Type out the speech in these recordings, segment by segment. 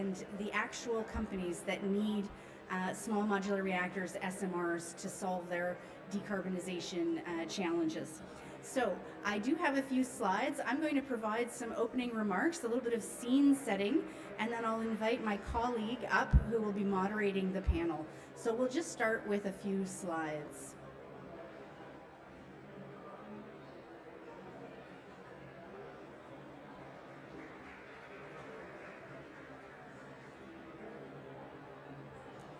and the actual companies that need small modular reactors, SMRs, to solve their decarbonization challenges. So I do have a few slides. I'm going to provide some opening remarks, a little bit of scene setting, and then I'll invite my colleague up who will be moderating the panel. So we'll just start with a few slides.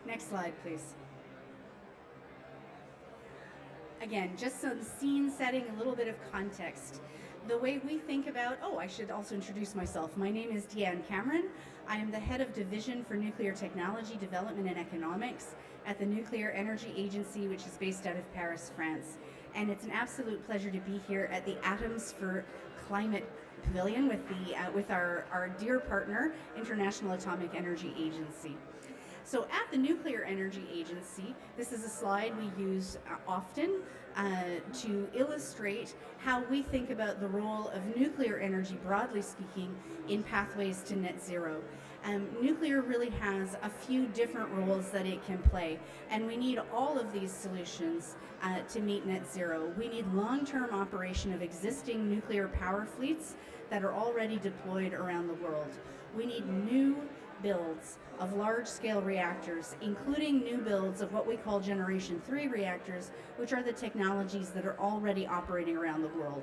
Next slide, please. Again, just some scene setting, a little bit of context. The way we think about, I should also introduce myself. My name is Jon Carmack. I am the head of Division for Nuclear Technology, Development and Economics at the Nuclear Energy Agency, which is based out of Paris, France. And it's an absolute pleasure to be here at the Atoms for Climate Pavilion with our dear partner, International Atomic Energy Agency. So at the Nuclear Energy Agency, this is a slide we use often to illustrate how we think about the role of nuclear energy, broadly speaking, in pathways to net zero. Nuclear really has a few different roles that it can play, and we need all of these solutions to meet net zero. We need long-term operation of existing nuclear power fleets that are already deployed around the world. We need new builds of large-scale reactors, including new builds of what we call Generation 3 reactors, which are the technologies that are already operating around the world.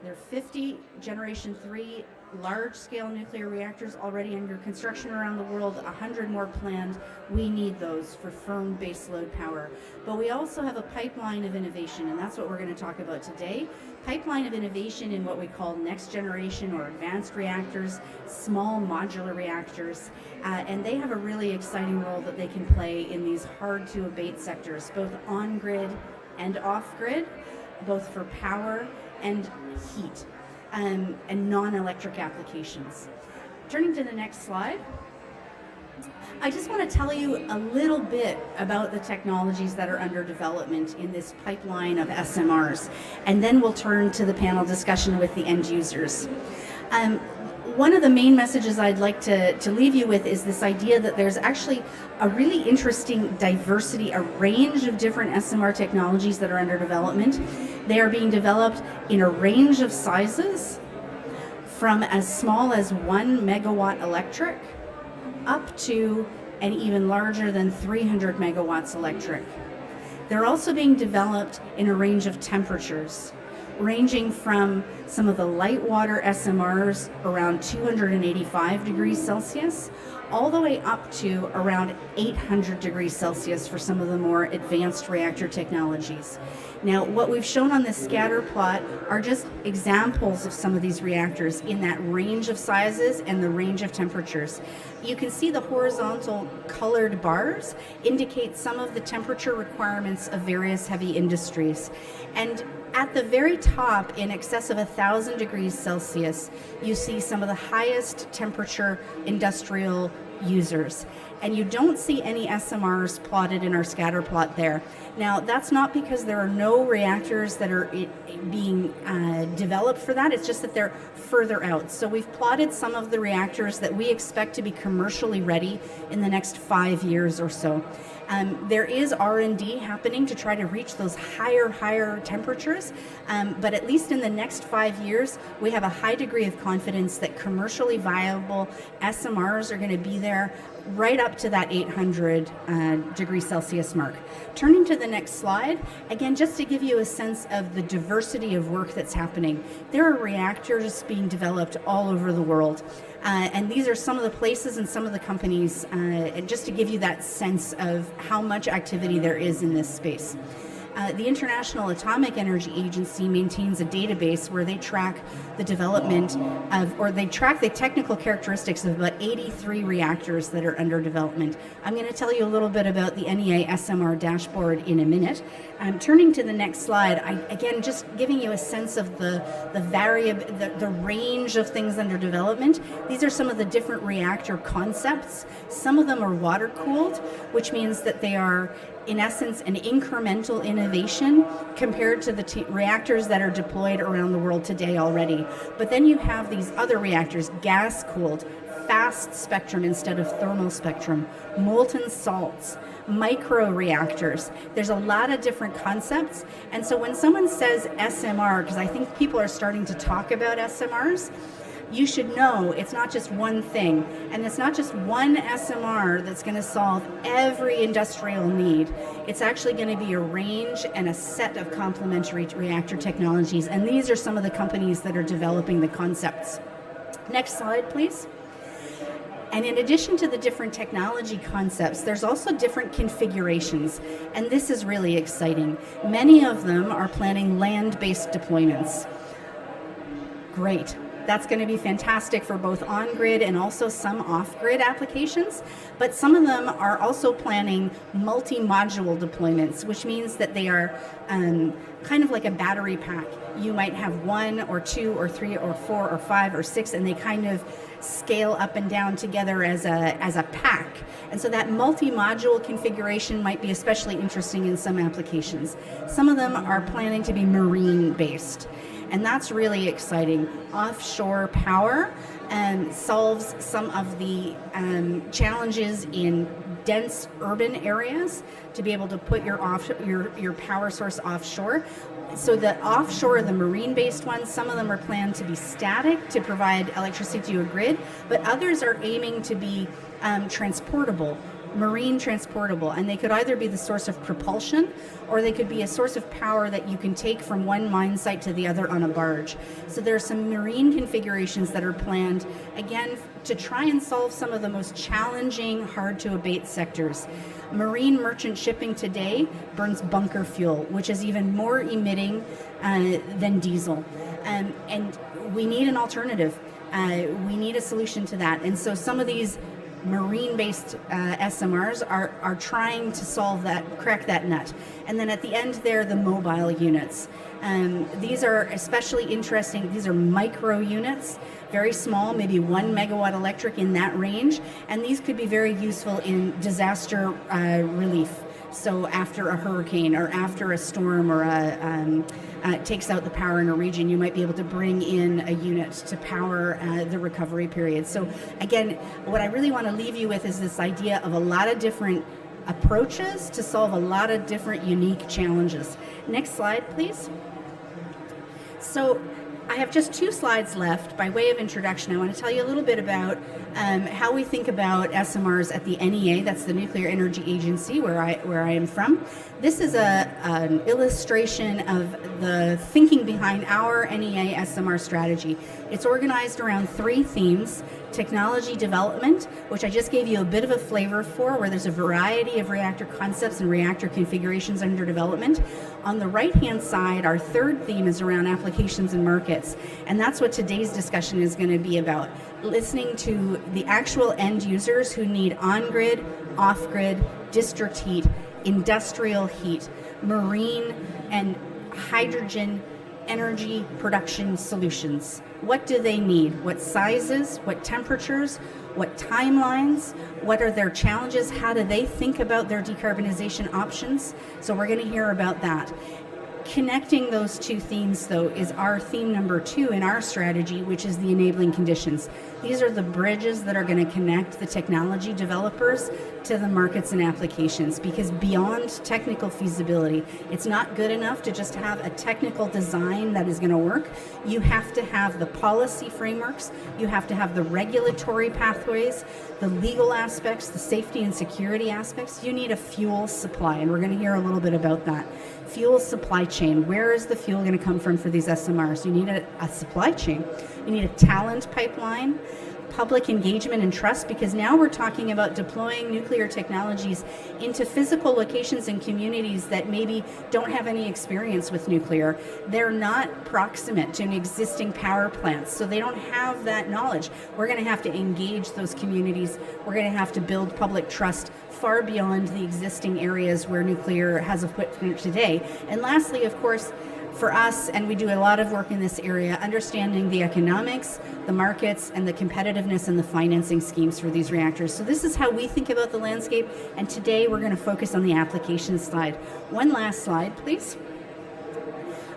There are 50 Generation 3 large-scale nuclear reactors already under construction around the world, 100 more planned. We need those for firm baseload power. But we also have a pipeline of innovation, and that's what we're going to talk about today. Pipeline of innovation in what we call next generation or advanced reactors, small modular reactors, and they have a really exciting role that they can play in these hard-to-abate sectors, both on-grid and off-grid, both for power and heat. And non-electric applications. Turning to the next slide, I just want to tell you a little bit about the technologies that are under development in this pipeline of SMRs, and then we'll turn to the panel discussion with the end users. One of the main messages I'd like to leave you with is this idea that there's actually a really interesting diversity, a range of different SMR technologies that are under development. They are being developed in a range of sizes, from as small as 1 megawatt electric up to and even larger than 300 megawatts electric. They're also being developed in a range of temperatures, ranging from some of the light water SMRs around 285 degrees Celsius, all the way up to around 800 degrees Celsius for some of the more advanced reactor technologies. Now, what we've shown on this scatter plot are just examples of some of these reactors in that range of sizes and the range of temperatures. You can see the horizontal colored bars indicate some of the temperature requirements of various heavy industries. And at the very top, in excess of 1,000 degrees Celsius, you see some of the highest temperature industrial users. And you don't see any SMRs plotted in our scatter plot there. Now, that's not because there are no reactors that are being developed for that, it's just that they're further out. So we've plotted some of the reactors that we expect to be commercially ready in the next 5 years or so. There is R&D happening to try to reach those higher temperatures, but at least in the next 5 years, we have a high degree of confidence that commercially viable SMRs are going to be there right up to that 800 degrees Celsius mark. Turning to the next slide, again, just to give you a sense of the diversity of work that's happening. There are reactors being developed all over the world. And these are some of the places and some of the companies, and just to give you that sense of how much activity there is in this space. The International Atomic Energy Agency maintains a database where they track the development of, or they track the technical characteristics of about 83 reactors that are under development. I'm going to tell you a little bit about the NEA SMR dashboard in a minute. Turning to the next slide, again, just giving you a sense of the range of things under development. These are some of the different reactor concepts. Some of them are water-cooled, which means that they are, in essence, an incremental innovation compared to the reactors that are deployed around the world today already. But then you have these other reactors, gas-cooled, fast spectrum instead of thermal spectrum, molten salts, micro reactors. There's a lot of different concepts. And so when someone says SMR, because I think people are starting to talk about SMRs, you should know it's not just one thing, and it's not just one SMR that's going to solve every industrial need. It's actually going to be a range and a set of complementary reactor technologies, and these are some of the companies that are developing the concepts. Next slide, please. And in addition to the different technology concepts, there's also different configurations, and this is really exciting. Many of them are planning land-based deployments. Great. That's going to be fantastic for both on-grid and also some off-grid applications, but some of them are also planning multi-module deployments, which means that they are kind of like a battery pack. You might have 1 or 2 or 3 or 4 or 5 or 6, and they kind of scale up and down together as a pack. And so that multi-module configuration might be especially interesting in some applications. Some of them are planning to be marine-based. And that's really exciting. Offshore power solves some of the challenges in dense urban areas to be able to put your power source offshore. So the offshore, the marine-based ones, some of them are planned to be static to provide electricity to a grid, but others are aiming to be transportable, marine transportable, and they could either be the source of propulsion or they could be a source of power that you can take from one mine site to the other on a barge. So there are some marine configurations that are planned, again, to try and solve some of the most challenging, hard-to-abate sectors. Marine merchant shipping today burns bunker fuel, which is even more emitting than diesel. And we need an alternative. We need a solution to that. And so some of these marine-based SMRs are trying to solve that, crack that nut. And then at the end there, the mobile units. These are especially interesting. These are micro units, very small, maybe 1 megawatt electric in that range. And these could be very useful in disaster relief. So after a hurricane or after a storm or takes out the power in a region, you might be able to bring in a unit to power the recovery period. So again, what I really want to leave you with is this idea of a lot of different approaches to solve a lot of different unique challenges. Next slide, please. So I have just 2 slides left. By way of introduction, I want to tell you a little bit about how we think about SMRs at the NEA, that's the Nuclear Energy Agency, where I am from. This is an illustration of the thinking behind our NEA SMR strategy. It's organized around 3 themes: technology development, which I just gave you a bit of a flavor for, where there's a variety of reactor concepts and reactor configurations under development. On the right-hand side, our 3rd theme is around applications and markets, and that's what today's discussion is going to be about, listening to the actual end users who need on-grid, off-grid, district heat, industrial heat, marine and hydrogen energy production solutions. What do they need? What sizes? What temperatures? What timelines? What are their challenges? How do they think about their decarbonization options? So we're going to hear about that. Connecting those 2 themes, though, is our theme number 2 in our strategy, which is the enabling conditions. These are the bridges that are going to connect the technology developers to the markets and applications, because beyond technical feasibility, it's not good enough to just have a technical design that is going to work. You have to have the policy frameworks, you have to have the regulatory pathways, the legal aspects, the safety and security aspects. You need a fuel supply, and we're going to hear a little bit about that. Fuel supply chain. Where is the fuel going to come from for these SMRs? You need a supply chain. You need a talent pipeline, public engagement and trust, because now we're talking about deploying nuclear technologies into physical locations and communities that maybe don't have any experience with nuclear. They're not proximate to an existing power plant, so they don't have that knowledge. We're going to have to engage those communities. We're going to have to build public trust far beyond the existing areas where nuclear has a footprint today. And lastly, of course, for us, and we do a lot of work in this area, understanding the economics, the markets, and the competitiveness and the financing schemes for these reactors. So this is how we think about the landscape, and today we're going to focus on the application slide. One last slide, please.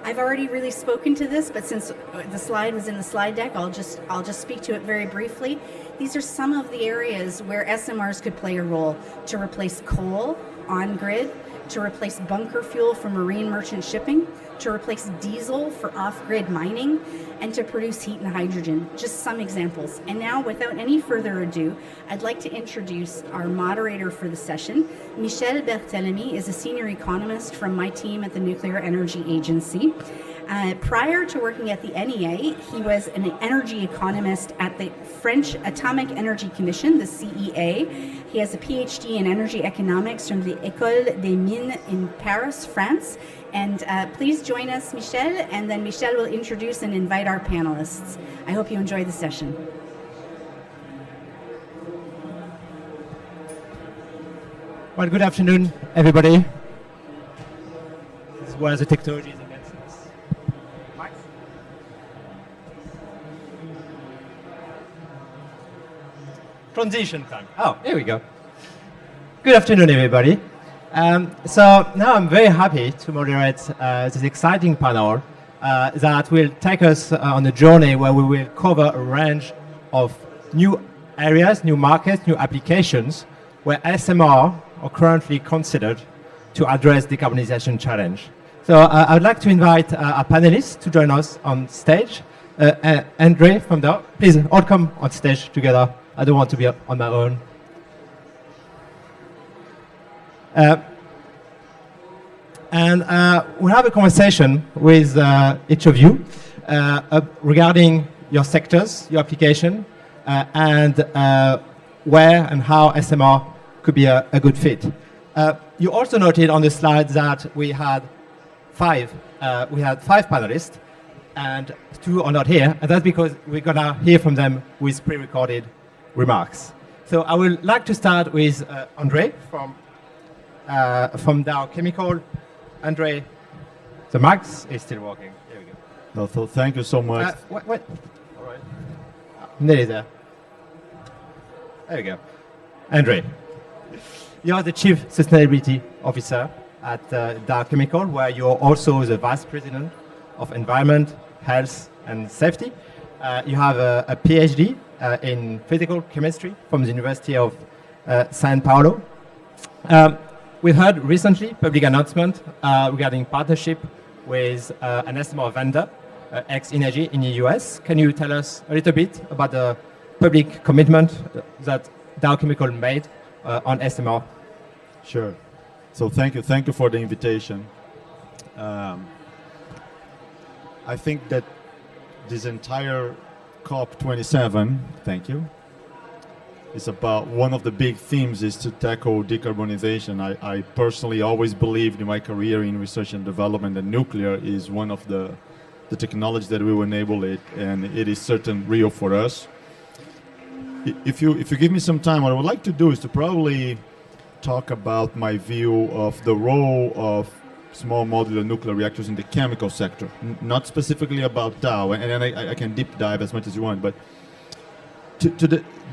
I've already really spoken to this, but since the slide was in the slide deck, I'll just speak to it very briefly. These are some of the areas where SMRs could play a role to replace coal on grid, to replace bunker fuel for marine merchant shipping, to replace diesel for off-grid mining, and to produce heat and hydrogen. Just some examples. And now, without any further ado, I'd like to introduce our moderator for the session. Michel Berthelemy is a senior economist from my team at the Nuclear Energy Agency. Prior to working at the NEA, he was an energy economist at the French Atomic Energy Commission, the CEA. He has a PhD in energy economics from the École des Mines in Paris, France. And please join us, Michel, and then Michel will introduce and invite our panelists. I hope you enjoy the session. Well, good afternoon, everybody. This is where the technology is against us. Max? Transition time. Oh, here we go. Good afternoon, everybody. So now I'm very happy to moderate this exciting panel that will take us on a journey where we will cover a range of new areas, new markets, new applications where SMR are currently considered to address decarbonisation challenge. So I would like to invite our panelists to join us on stage. Andre from there, please all come on stage together. I don't want to be on my own. We'll have a conversation with each of you regarding your sectors, your application, and where and how SMR could be a good fit. You also noted on the slide that we had five panelists, and two are not here, and that's because we're gonna hear from them with pre-recorded remarks. So I would like to start with Andre from Dow Chemical. Andre, the Max is still working. There we go. No, so thank you so much. What? All right. Nearly there. There we go. Andre, you are the Chief Sustainability Officer at Dow Chemical, where you're also the Vice President of Environment, Health and Safety. You have a PhD in physical chemistry from the University of Sao Paulo. We heard recently public announcement regarding partnership with an SMR vendor, X Energy in the US. Can you tell us a little bit about the public commitment that Dow Chemical made on SMR? Sure. So thank you for the invitation. I think that this entire COP27, thank you, is about one of the big themes is to tackle decarbonization. I personally always believed in my career in research and development that nuclear is one of the technologies that will enable it, and it is certainly real for us. If you give me some time, what I would like to do is to probably talk about my view of the role of small modular nuclear reactors in the chemical sector, not specifically about Dow, and then I can deep dive as much as you want, but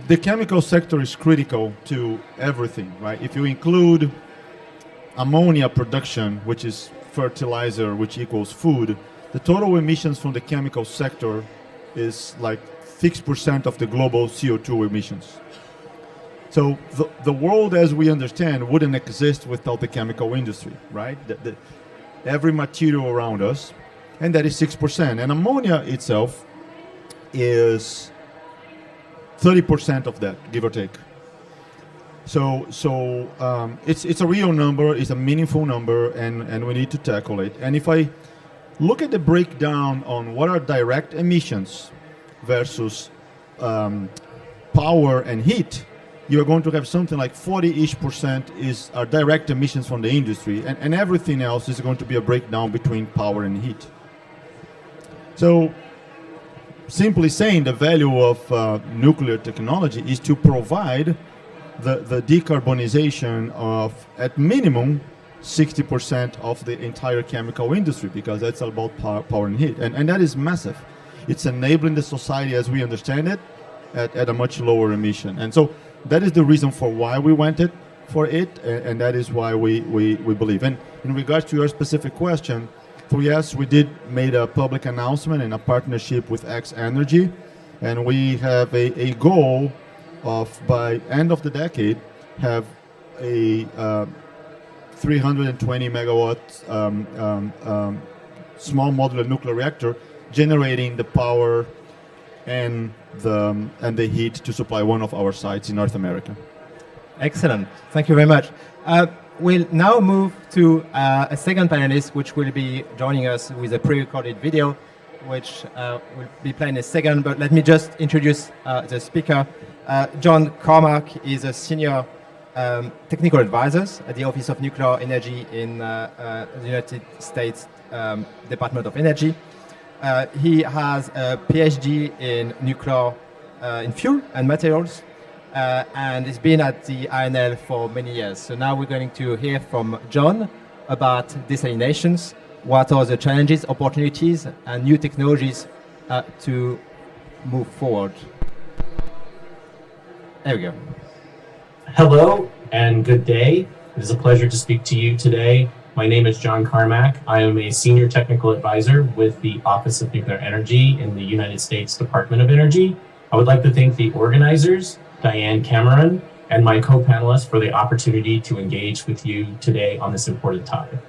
the chemical sector is critical to everything, right? If you include ammonia production, which is fertilizer, which equals food, the total emissions from the chemical sector is like 6% of the global CO2 emissions. So the world as we understand wouldn't exist without the chemical industry, right? Every material around us, and that is 6%. And ammonia itself is 30% of that, give or take. So it's a real number, it's a meaningful number, and we need to tackle it. And if I look at the breakdown on what are direct emissions versus power and heat, you're going to have something like 40-ish% are direct emissions from the industry, and everything else is going to be a breakdown between power and heat. So simply saying, the value of nuclear technology is to provide the decarbonization of, at minimum, 60% of the entire chemical industry, because that's about power and heat. And that is massive. It's enabling the society as we understand it at a much lower emission. And so that is the reason for why we went for it, and that is why we believe. And in regards to your specific question, So yes, we did made a public announcement in a partnership with X Energy, and we have a goal of by end of the decade have a 320 megawatt small modular nuclear reactor generating the power and the heat to supply one of our sites in North America. Excellent. Thank you very much. We'll now move to a second panelist, which will be joining us with a pre-recorded video, which will be playing in a second. But let me just introduce the speaker. Jon Carmack is a senior technical advisor at the Office of Nuclear Energy in the United States Department of Energy. He has a PhD in nuclear, in fuel and materials, and he's been at the INL for many years. So now we're going to hear from Jon about desalinations, what are the challenges, opportunities, and new technologies to move forward. There we go. Hello and good day. It is a pleasure to speak to you today. My name is Jon Carmack. I am a senior technical advisor with the Office of Nuclear Energy in the United States Department of Energy. I would like to thank the organizers, Diane Cameron, and my co-panelists for the opportunity to engage with you today on this important topic.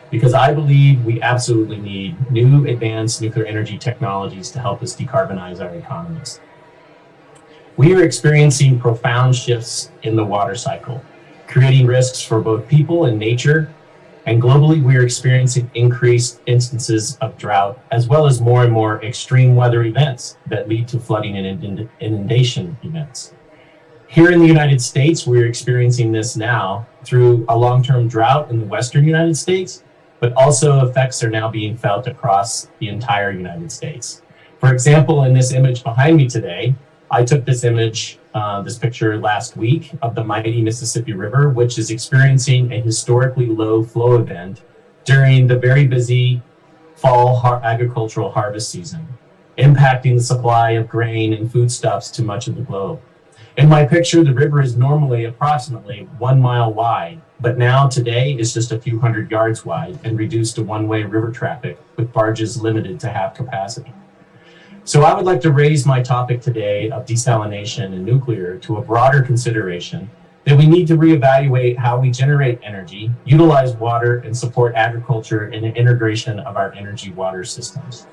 Because I believe we absolutely need new advanced nuclear energy technologies to help us decarbonize our economies. We are experiencing profound shifts in the water cycle, creating risks for both people and nature. And globally, we are experiencing increased instances of drought, as well as more and more extreme weather events that lead to flooding and inundation events. Here in the United States, we're experiencing this now through a long-term drought in the Western United States, but also effects are now being felt across the entire United States. For example, in this image behind me today, I took this image, this picture last week of the mighty Mississippi River, which is experiencing a historically low flow event during the very busy fall agricultural harvest season, impacting the supply of grain and foodstuffs to much of the globe. In my picture, the river is normally approximately 1 mile wide, but now today is just a few hundred yards wide and reduced to one-way river traffic with barges limited to half capacity. So I would like to raise my topic today of desalination and nuclear to a broader consideration that we need to reevaluate how we generate energy, utilize water, and support agriculture in the integration of our energy water systems.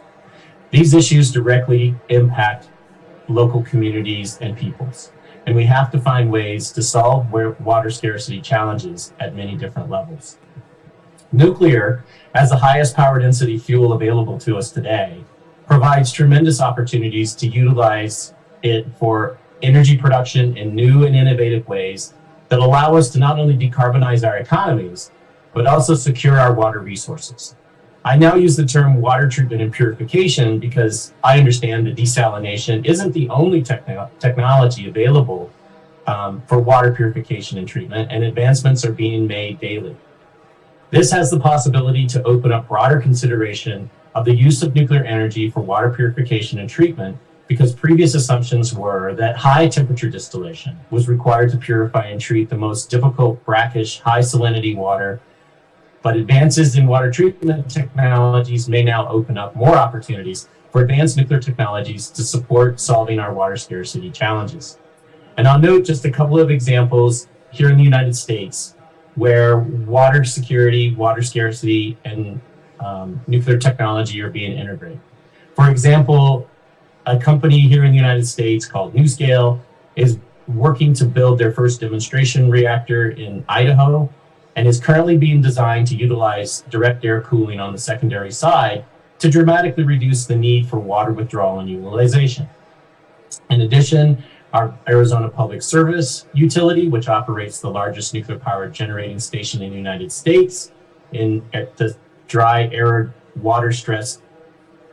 These issues directly impact local communities and peoples, and we have to find ways to solve water scarcity challenges at many different levels. Nuclear, as the highest power density fuel available to us today, provides tremendous opportunities to utilize it for energy production in new and innovative ways that allow us to not only decarbonize our economies, but also secure our water resources. I now use the term water treatment and purification because I understand that desalination isn't the only technology available for water purification and treatment, and advancements are being made daily. This has the possibility to open up broader consideration of the use of nuclear energy for water purification and treatment, because previous assumptions were that high temperature distillation was required to purify and treat the most difficult, brackish, high salinity water. But advances in water treatment technologies may now open up more opportunities for advanced nuclear technologies to support solving our water scarcity challenges. And I'll note just a couple of examples here in the United States where water security, water scarcity, and nuclear technology are being integrated. For example, a company here in the United States called NuScale is working to build their first demonstration reactor in Idaho and is currently being designed to utilize direct air cooling on the secondary side to dramatically reduce the need for water withdrawal and utilization. In addition, our Arizona Public Service utility, which operates the largest nuclear power generating station in the United States at the dry, arid, water-stressed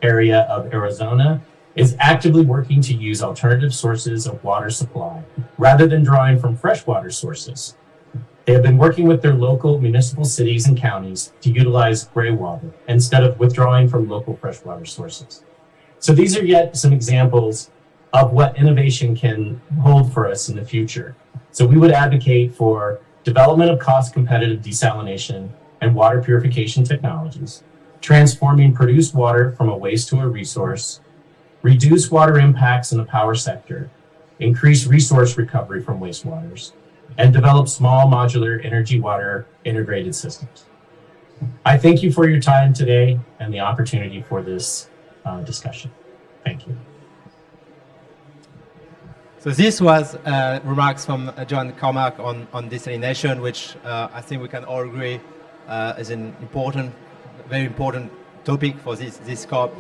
area of Arizona, is actively working to use alternative sources of water supply rather than drawing from freshwater sources. They have been working with their local municipal cities and counties to utilize gray water instead of withdrawing from local freshwater sources. So these are yet some examples of what innovation can hold for us in the future. So we would advocate for development of cost-competitive desalination and water purification technologies, transforming produced water from a waste to a resource, reduce water impacts in the power sector, increase resource recovery from wastewaters, and develop small modular energy water integrated systems. I thank you for your time today and the opportunity for this discussion. Thank you. So this was remarks from Jon Carmack on desalination, which I think we can all agree is an important, very important topic for this COP.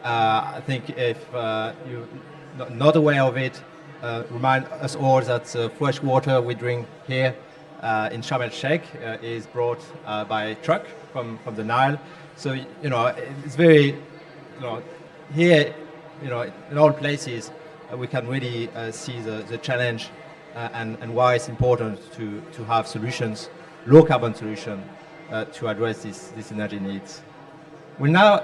I think if you're not aware of it, remind us all that fresh water we drink here in Sharm el-Sheikh is brought by truck from the Nile. So, you know, it's very, you know, here, you know, in all places, we can really see the challenge and why it's important to have solutions, low carbon solution, to address this energy needs. We'll now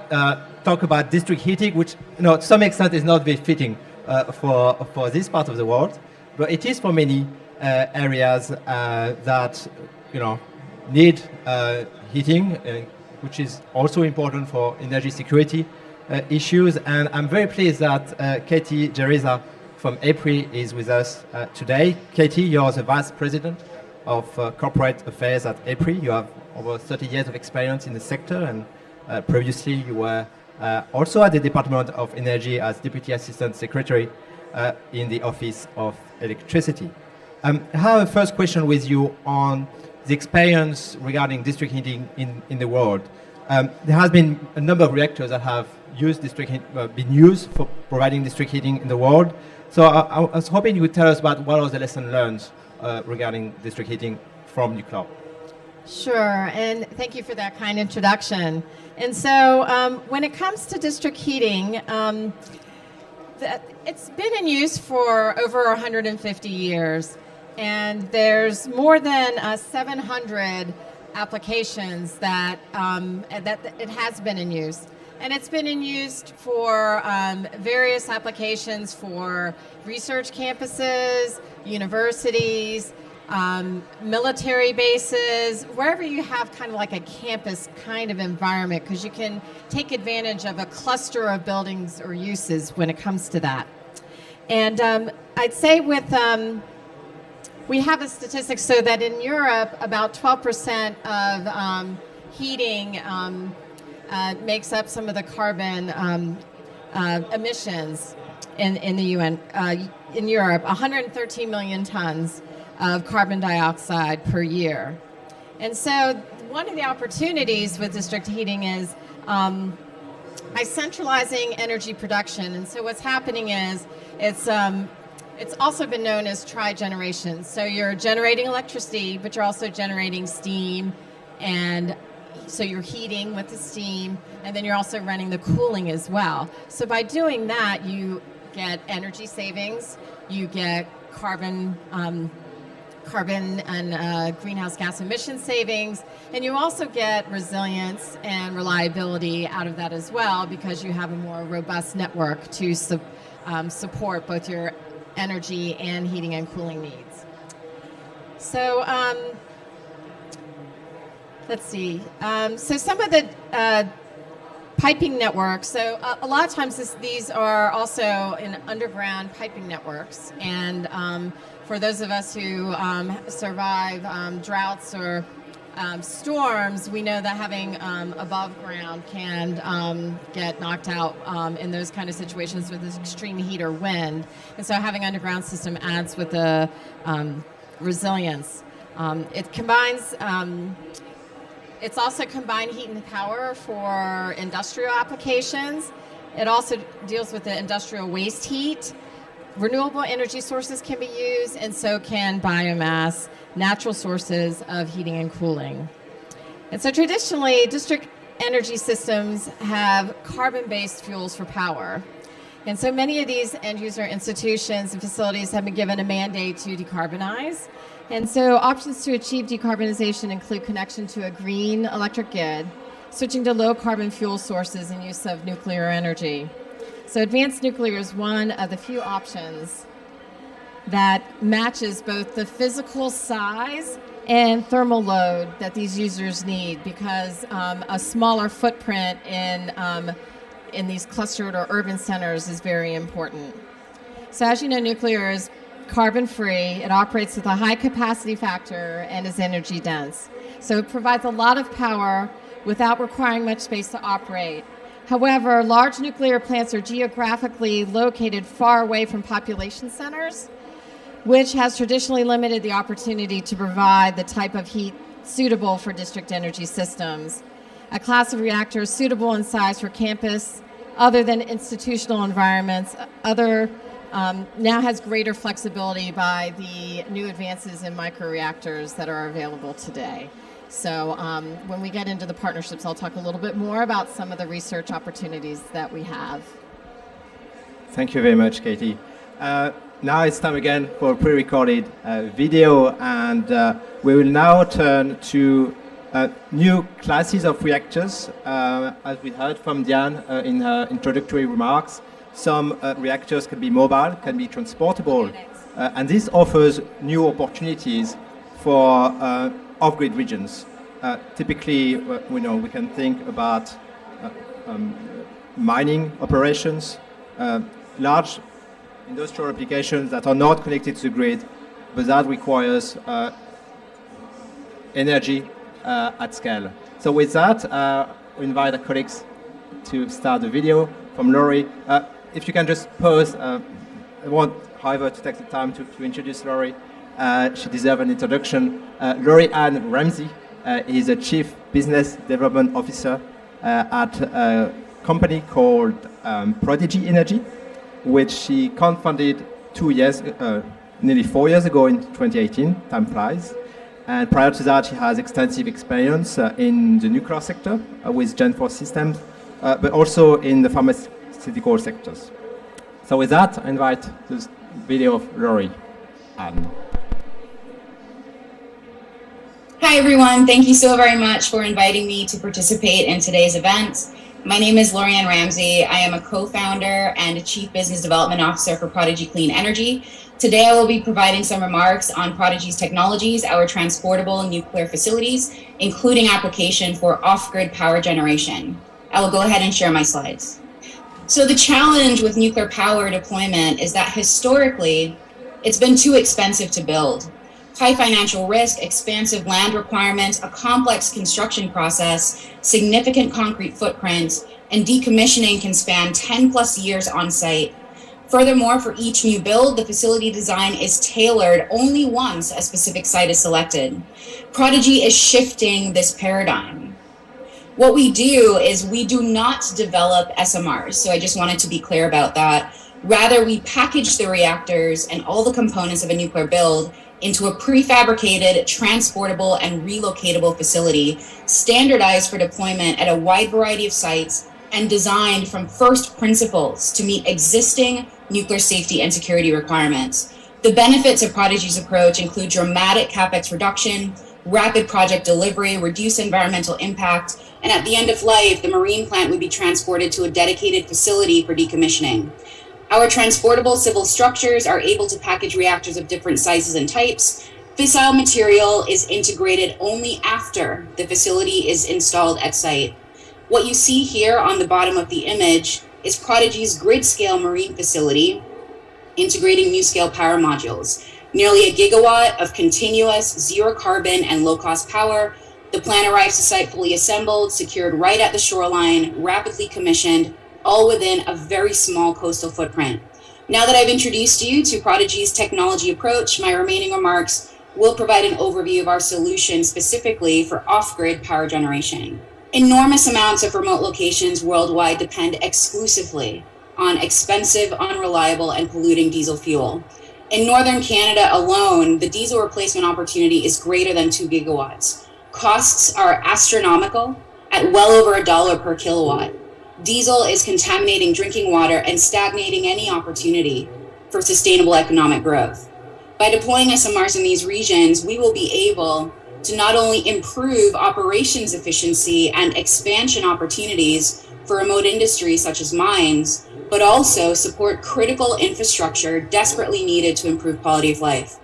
talk about district heating, which, you know, to some extent is not very fitting for this part of the world, but it is for many areas that, you know, need heating, which is also important for energy security issues. And I'm very pleased that Katie Jereza from EPRI is with us today. Katie, you're the Vice President of Corporate Affairs at EPRI. You have over 30 years of experience in the sector, and previously you were also at the Department of Energy as Deputy Assistant Secretary in the Office of Electricity. I have a first question with you on the experience regarding district heating in the world. There has been a number of reactors that have used been used for providing district heating in the world. So I was hoping you would tell us about what are the lessons learned regarding district heating from nuclear. Sure, and thank you for that kind introduction. And so when it comes to district heating, it's been in use for over 150 years, and there's more than 700 applications that it has been in use. And it's been in use for various applications for research campuses, universities, military bases, wherever you have kind of like a campus kind of environment, because you can take advantage of a cluster of buildings or uses when it comes to that. And I'd say we have a statistic so that in Europe, about 12% of heating makes up some of the carbon emissions in the UN. In Europe, 113 million tons of carbon dioxide per year. And so one of the opportunities with district heating is by centralizing energy production. And so what's happening is it's also been known as tri-generation. So you're generating electricity, but you're also generating steam, and so you're heating with the steam, and then you're also running the cooling as well. So by doing that, you get energy savings, you get carbon and greenhouse gas emission savings, and you also get resilience and reliability out of that as well, because you have a more robust network to support both your energy and heating and cooling needs. So let's see. So some of the piping networks. So a lot of times these are also in underground piping networks, and for those of us who survive droughts or storms, we know that having above ground can get knocked out in those kind of situations with this extreme heat or wind. And so having underground system adds with the resilience. It combines, it's also combined heat and power for industrial applications. It also deals with the industrial waste heat. Renewable energy sources can be used, and so can biomass, natural sources of heating and cooling. And so traditionally, district energy systems have carbon-based fuels for power. And so many of these end-user institutions and facilities have been given a mandate to decarbonize. And so options to achieve decarbonization include connection to a green electric grid, switching to low-carbon fuel sources, and use of nuclear energy. So advanced nuclear is one of the few options that matches both the physical size and thermal load that these users need, because a smaller footprint in these clustered or urban centers is very important. So as you know, nuclear is carbon-free, it operates with a high capacity factor, and is energy dense. So it provides a lot of power without requiring much space to operate. However, large nuclear plants are geographically located far away from population centers, which has traditionally limited the opportunity to provide the type of heat suitable for district energy systems. A class of reactors suitable in size for campus, other than institutional environments, now has greater flexibility by the new advances in microreactors that are available today. So when we get into the partnerships, I'll talk a little bit more about some of the research opportunities that we have. Thank you very much, Katie. Now it's time again for a pre-recorded video, and we will now turn to new classes of reactors. As we heard from Diane in her introductory remarks, some reactors can be mobile, can be transportable, and this offers new opportunities for off-grid regions. Typically, we can think about mining operations, large industrial applications that are not connected to the grid, but that requires energy at scale. So with that, we invite our colleagues to start the video from Lori. If you can just pause, I want, however, to take the time to introduce Lori. She deserves an introduction. Lori-Anne Ramsay is a Chief Business Development Officer at a company called Prodigy Energy, which she co-founded nearly 4 years ago in 2018, time flies. And prior to that, she has extensive experience in the nuclear sector with Gen 4 systems, but also in the pharmaceutical sectors. So with that, I invite this video of Lori-Anne. Hi everyone, thank you so very much for inviting me to participate in today's event. My name is Lori-Anne Ramsay. I am a co-founder and a Chief Business Development Officer for Prodigy Clean Energy. Today I will be providing some remarks on Prodigy's technologies, our transportable nuclear facilities, including application for off-grid power generation. I will go ahead and share my slides. So the challenge with nuclear power deployment is that historically, it's been too expensive to build. High financial risk, expansive land requirements, a complex construction process, significant concrete footprints, and decommissioning can span 10 plus years on site. Furthermore, for each new build, the facility design is tailored only once a specific site is selected. Prodigy is shifting this paradigm. What we do is we do not develop SMRs, so I just wanted to be clear about that. Rather, we package the reactors and all the components of a nuclear build into a prefabricated, transportable, and relocatable facility, standardized for deployment at a wide variety of sites and designed from first principles to meet existing nuclear safety and security requirements. The benefits of Prodigy's approach include dramatic CapEx reduction, rapid project delivery, reduced environmental impact, and at the end of life, the marine plant would be transported to a dedicated facility for decommissioning. Our transportable civil structures are able to package reactors of different sizes and types. Fissile material is integrated only after the facility is installed at site. What you see here on the bottom of the image is Prodigy's grid-scale marine facility, integrating NuScale power modules. Nearly 1 gigawatt of continuous, zero-carbon, and low-cost power. The plant arrives to site fully assembled, secured right at the shoreline, rapidly commissioned, all within a very small coastal footprint. Now that I've introduced you to Prodigy's technology approach, my remaining remarks will provide an overview of our solution specifically for off-grid power generation. Enormous amounts of remote locations worldwide depend exclusively on expensive, unreliable, and polluting diesel fuel. In northern Canada alone, the diesel replacement opportunity is greater than 2 gigawatts. Costs are astronomical at well over $1 per kilowatt. Diesel is contaminating drinking water and stagnating any opportunity for sustainable economic growth. By deploying SMRs in these regions, we will be able to not only improve operations efficiency and expansion opportunities for remote industries such as mines, but also support critical infrastructure desperately needed to improve quality of life.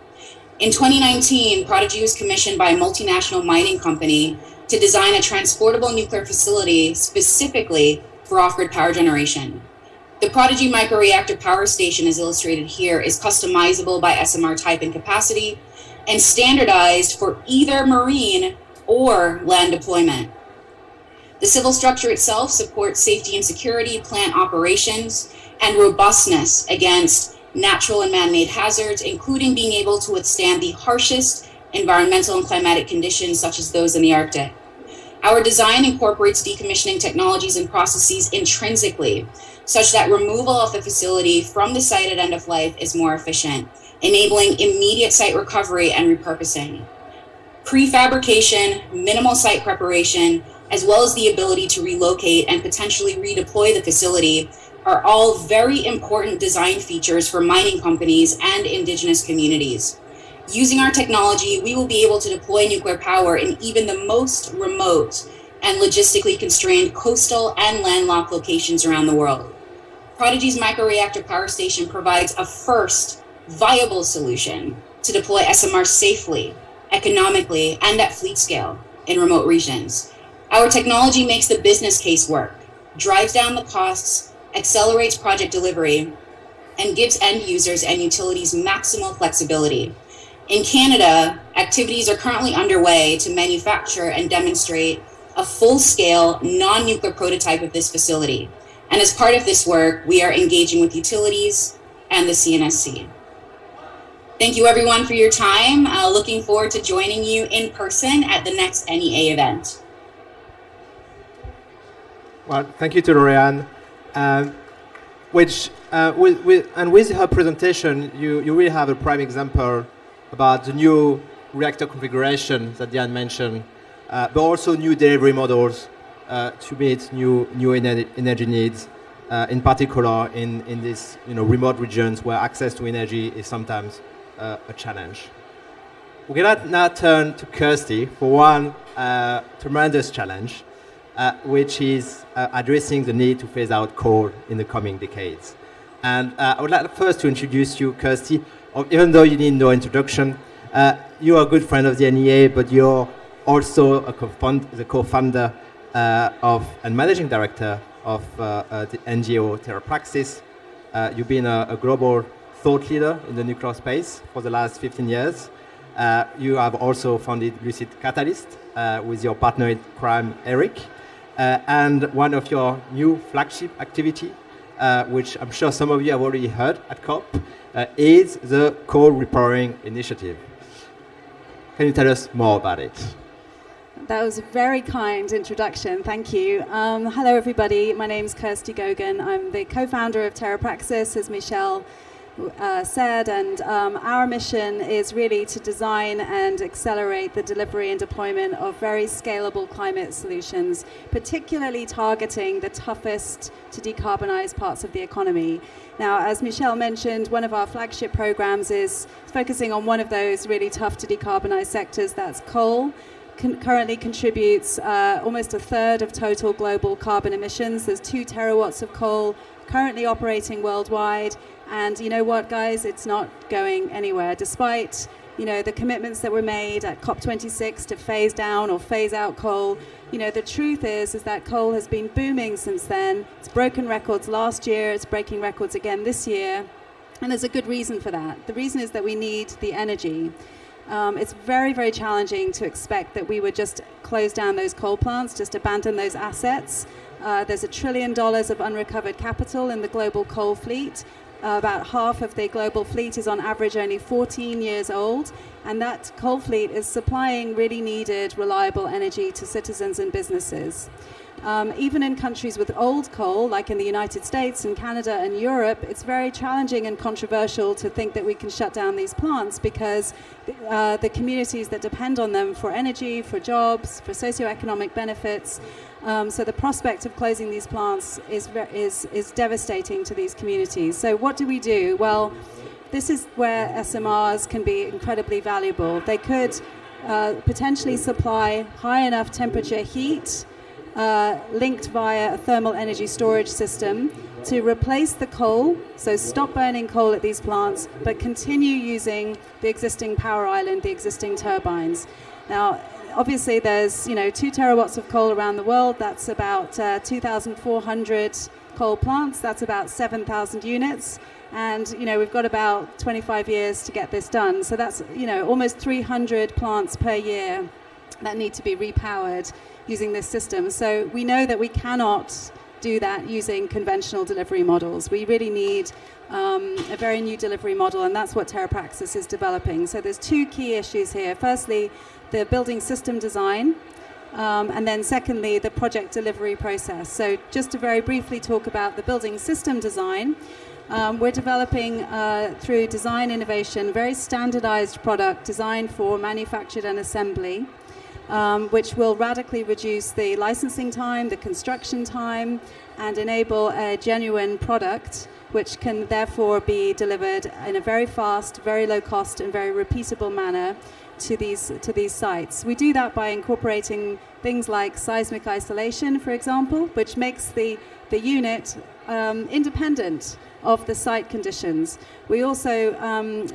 In 2019, Prodigy was commissioned by a multinational mining company to design a transportable nuclear facility specifically for off-grid power generation. The Prodigy microreactor power station, as illustrated here, is customizable by SMR type and capacity and standardized for either marine or land deployment. The civil structure itself supports safety and security, plant operations, and robustness against natural and man-made hazards, including being able to withstand the harshest environmental and climatic conditions such as those in the Arctic. Our design incorporates decommissioning technologies and processes intrinsically, such that removal of the facility from the site at end of life is more efficient, enabling immediate site recovery and repurposing. Prefabrication, minimal site preparation, as well as the ability to relocate and potentially redeploy the facility are all very important design features for mining companies and indigenous communities. Using our technology, we will be able to deploy nuclear power in even the most remote and logistically constrained coastal and landlocked locations around the world. Prodigy's microreactor power station provides a first viable solution to deploy SMRs safely, economically, and at fleet scale in remote regions. Our technology makes the business case work, drives down the costs, accelerates project delivery, and gives end users and utilities maximal flexibility. In Canada, activities are currently underway to manufacture and demonstrate a full-scale, non-nuclear prototype of this facility. And as part of this work, we are engaging with utilities and the CNSC. Thank you everyone for your time. Looking forward to joining you in person at the next NEA event. Well, thank you to Lori-Anne. With her presentation, you really have a prime example about the new reactor configuration that Diane mentioned, but also new delivery models to meet new energy needs, in particular in these remote regions where access to energy is sometimes a challenge. We're going to now turn to Kirsty for one tremendous challenge, which is addressing the need to phase out coal in the coming decades. And I would like first to introduce you, Kirsty. Even though you need no introduction, you are a good friend of the NEA, but you're also the co-founder and managing director of the NGO TerraPraxis. You've been a global thought leader in the nuclear space for the last 15 years. You have also founded Lucid Catalyst with your partner in crime, Eric. And one of your new flagship activity, which I'm sure some of you have already heard at COP, is the Coal Repowering Initiative. Can you tell us more about it? That was a very kind introduction. Thank you. Hello, everybody. My name is Kirsty Gogan. I'm the co-founder of TerraPraxis, as Michelle said, and our mission is really to design and accelerate the delivery and deployment of very scalable climate solutions, particularly targeting the toughest to decarbonize parts of the economy. Now, as Michelle mentioned, one of our flagship programs is focusing on one of those really tough to decarbonize sectors, that's coal. Currently contributes almost a third of total global carbon emissions. There's 2 terawatts of coal currently operating worldwide. And you know what, guys? It's not going anywhere. Despite, the commitments that were made at COP26 to phase down or phase out coal, the truth is that coal has been booming since then. It's broken records last year. It's breaking records again this year. And there's a good reason for that. The reason is that we need the energy. It's very, very challenging to expect that we would just close down those coal plants, just abandon those assets. There's $1 trillion of unrecovered capital in the global coal fleet. About half of the global fleet is on average only 14 years old, and that coal fleet is supplying really needed, reliable energy to citizens and businesses. Even in countries with old coal, like in the United States and Canada and Europe, it's very challenging and controversial to think that we can shut down these plants because the communities that depend on them for energy, for jobs, for socioeconomic benefits. So the prospect of closing these plants is devastating to these communities. So what do we do? Well, this is where SMRs can be incredibly valuable. They could potentially supply high enough temperature heat linked via a thermal energy storage system to replace the coal, so stop burning coal at these plants, but continue using the existing power island, the existing turbines. Now, obviously, there's 2 terawatts of coal around the world. That's about 2,400 coal plants. That's about 7,000 units. And we've got about 25 years to get this done. So that's almost 300 plants per year that need to be repowered using this system. So we know that we cannot do that using conventional delivery models. We really need a very new delivery model, and that's what TerraPraxis is developing. So there's 2 key issues here. Firstly, the building system design, and then secondly, the project delivery process. So just to very briefly talk about the building system design, we're developing through design innovation very standardized product designed for manufactured and assembly, which will radically reduce the licensing time, the construction time, and enable a genuine product which can therefore be delivered in a very fast, very low cost, and very repeatable manner to these sites. We do that by incorporating things like seismic isolation, for example, which makes the unit independent of the site conditions. We also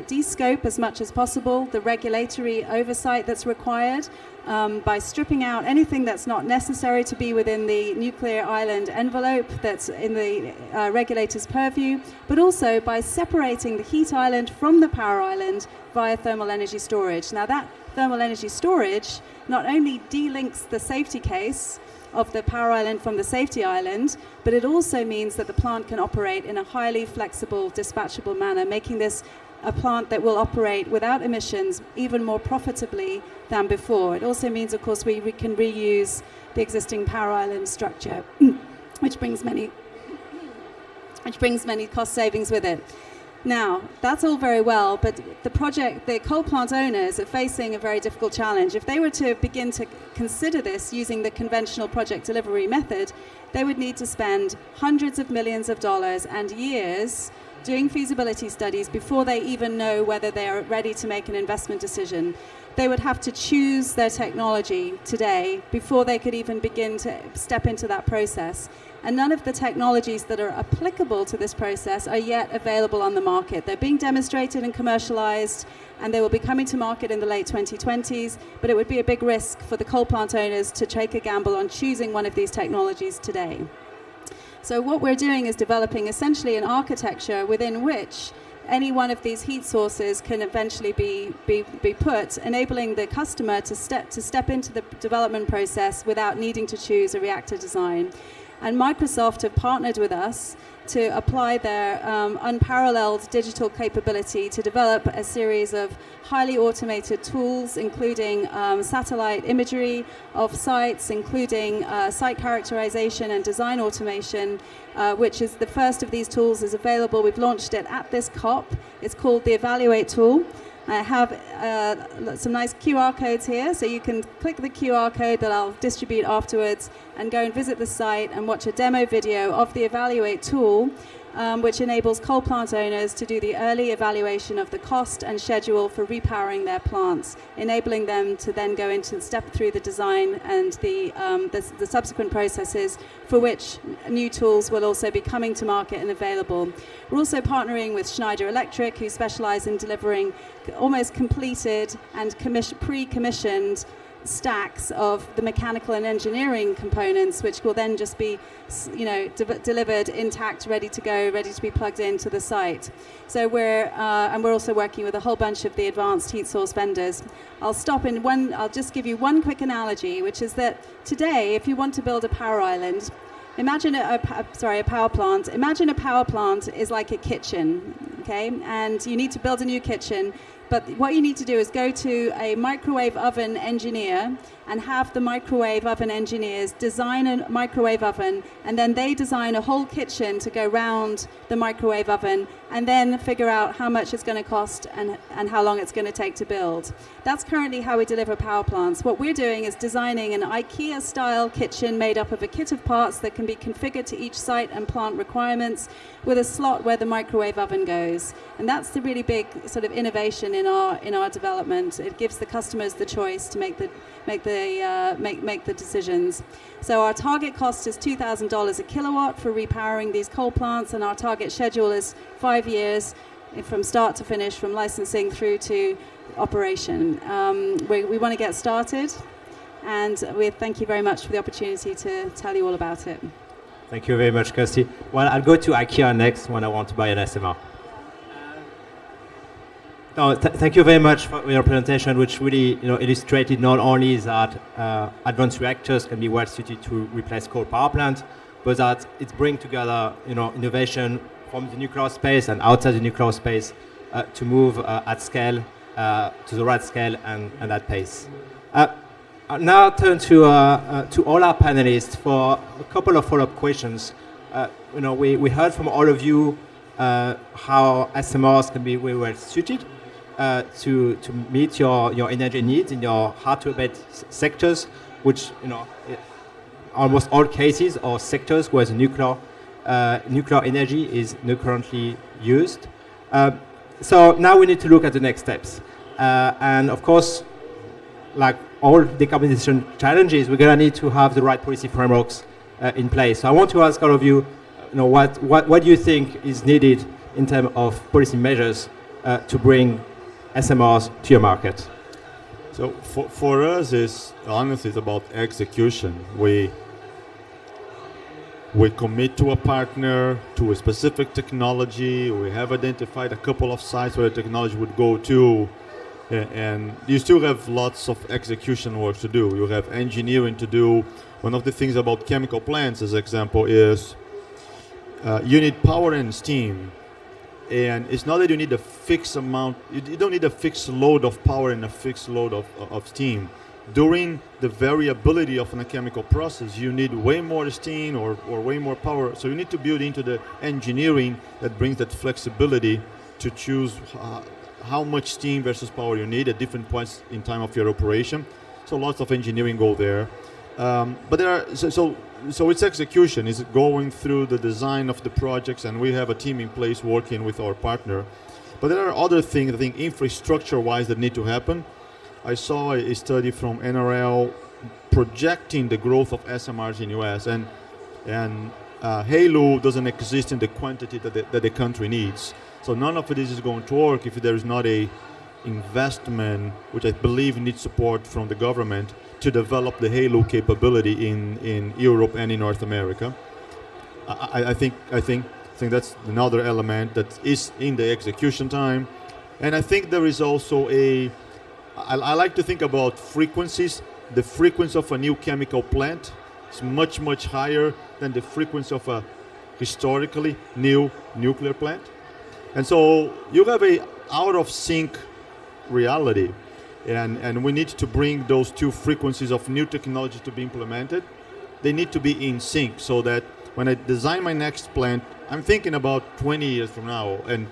de-scope as much as possible the regulatory oversight that's required by stripping out anything that's not necessary to be within the nuclear island envelope that's in the regulator's purview, but also by separating the heat island from the power island via thermal energy storage. Now that thermal energy storage not only delinks the safety case of the power island from the safety island, but it also means that the plant can operate in a highly flexible, dispatchable manner, making this a plant that will operate without emissions even more profitably than before. It also means, of course, we can reuse the existing power island structure, which brings many cost savings with it. Now, that's all very well, but the coal plant owners are facing a very difficult challenge. If they were to begin to consider this using the conventional project delivery method, they would need to spend hundreds of millions of dollars and years doing feasibility studies before they even know whether they are ready to make an investment decision. They would have to choose their technology today before they could even begin to step into that process. And none of the technologies that are applicable to this process are yet available on the market. They're being demonstrated and commercialized, and they will be coming to market in the late 2020s, but it would be a big risk for the coal plant owners to take a gamble on choosing one of these technologies today. So what we're doing is developing essentially an architecture within which any one of these heat sources can eventually be put, enabling the customer to step into the development process without needing to choose a reactor design. And Microsoft have partnered with us to apply their unparalleled digital capability to develop a series of highly automated tools, including satellite imagery of sites, including site characterization and design automation, which is the first of these tools is available. We've launched it at this COP. It's called the Evaluate tool. I have some nice QR codes here, so you can click the QR code that I'll distribute afterwards and go and visit the site and watch a demo video of the Evaluate tool, which enables coal plant owners to do the early evaluation of the cost and schedule for repowering their plants, enabling them to then go into step through the design and the subsequent processes for which new tools will also be coming to market and available. We're also partnering with Schneider Electric, who specialize in delivering almost completed and pre-commissioned stacks of the mechanical and engineering components, which will then just be, delivered intact, ready to go, ready to be plugged into the site. So we're also working with a whole bunch of the advanced heat source vendors. I'll just give you one quick analogy, which is that today, if you want to build a power island, imagine a power plant. Imagine a power plant is like a kitchen, okay? And you need to build a new kitchen. But what you need to do is go to a microwave oven engineer and have the microwave oven engineers design a microwave oven, and then they design a whole kitchen to go round the microwave oven, and then figure out how much it's going to cost and how long it's going to take to build. That's currently how we deliver power plants. What we're doing is designing an IKEA-style kitchen made up of a kit of parts that can be configured to each site and plant requirements, with a slot where the microwave oven goes. And that's the really big sort of innovation in our development. It gives the customers the choice to make the make the decisions. So our target cost is $2,000 a kilowatt for repowering these coal plants, and our target schedule is 5 years from start to finish, from licensing through to operation. We want to get started, and we thank you very much for the opportunity to tell you all about it. Thank you very much, Kirsty. Well, I'll go to IKEA next when I want to buy an SMR. No, thank you very much for your presentation, which really illustrated not only that advanced reactors can be well suited to replace coal power plants, but that it's bringing together innovation from the nuclear space and outside the nuclear space to move at scale, to the right scale and at pace. I'll now turn to all our panelists for a couple of follow-up questions. We heard from all of you how SMRs can be very well suited to meet your energy needs in your hard-to-abate sectors, which almost all cases or sectors where the nuclear energy is not currently used. So now we need to look at the next steps, and of course, like all decarbonisation challenges, we're going to need to have the right policy frameworks in place. So I want to ask all of you, what do you think is needed in terms of policy measures to bring SMRs to your market? So for us, honestly, it's about execution. We commit to a partner, to a specific technology. We have identified a couple of sites where the technology would go to, and you still have lots of execution work to do. You have engineering to do. One of the things about chemical plants, as an example, is you need power and steam. And it's not that you need a fixed amount, you don't need a fixed load of power and a fixed load of steam. During the variability of a chemical process, you need way more steam or way more power. So you need to build into the engineering that brings that flexibility to choose how much steam versus power you need at different points in time of your operation. So lots of engineering go there. But there are, so it's execution, is going through the design of the projects, and we have a team in place working with our partner. But there are other things, I think, infrastructure-wise that need to happen. I saw a study from NRL projecting the growth of SMRs in US, and HALO doesn't exist in the quantity that the country needs. So none of this is going to work if there is not a investment, which I believe needs support from the government, to develop the HALO capability in Europe and in North America. I think that's another element that is in the execution time. And I think there is also I like to think about frequencies. The frequency of a new chemical plant is much, much higher than the frequency of a historically new nuclear plant. And so you have a out of sync reality. And we need to bring those two frequencies of new technology to be implemented. They need to be in sync so that when I design my next plant, I'm thinking about 20 years from now. And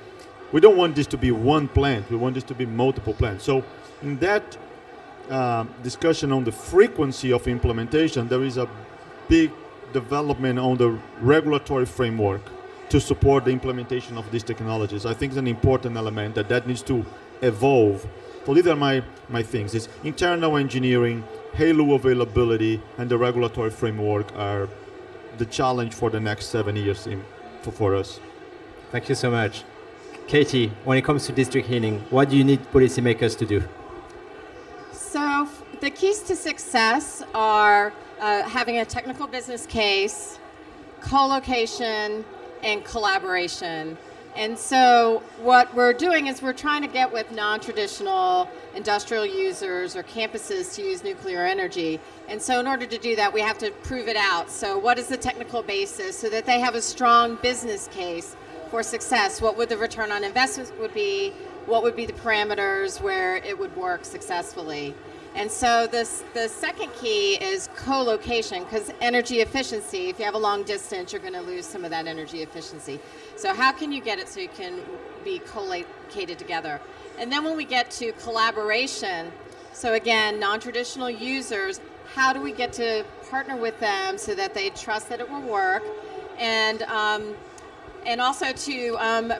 we don't want this to be one plant. We want this to be multiple plants. So in that discussion on the frequency of implementation, there is a big development on the regulatory framework to support the implementation of these technologies. I think it's an important element that needs to evolve. So these are my things. It's internal engineering, HALO availability, and the regulatory framework are the challenge for the next 7 years for us. Thank you so much. Katie, when it comes to district heating, what do you need policymakers to do? So the keys to success are having a technical business case, co-location, and collaboration. And so what we're doing is we're trying to get with non-traditional industrial users or campuses to use nuclear energy. And so in order to do that, we have to prove it out. So what is the technical basis so that they have a strong business case for success? What would the return on investment would be? What would be the parameters where it would work successfully? And so the second key is co-location, because energy efficiency, if you have a long distance, you're going to lose some of that energy efficiency. So how can you get it so you can be co-located together? And then when we get to collaboration, so again, non-traditional users, how do we get to partner with them so that they trust that it will work? And And also to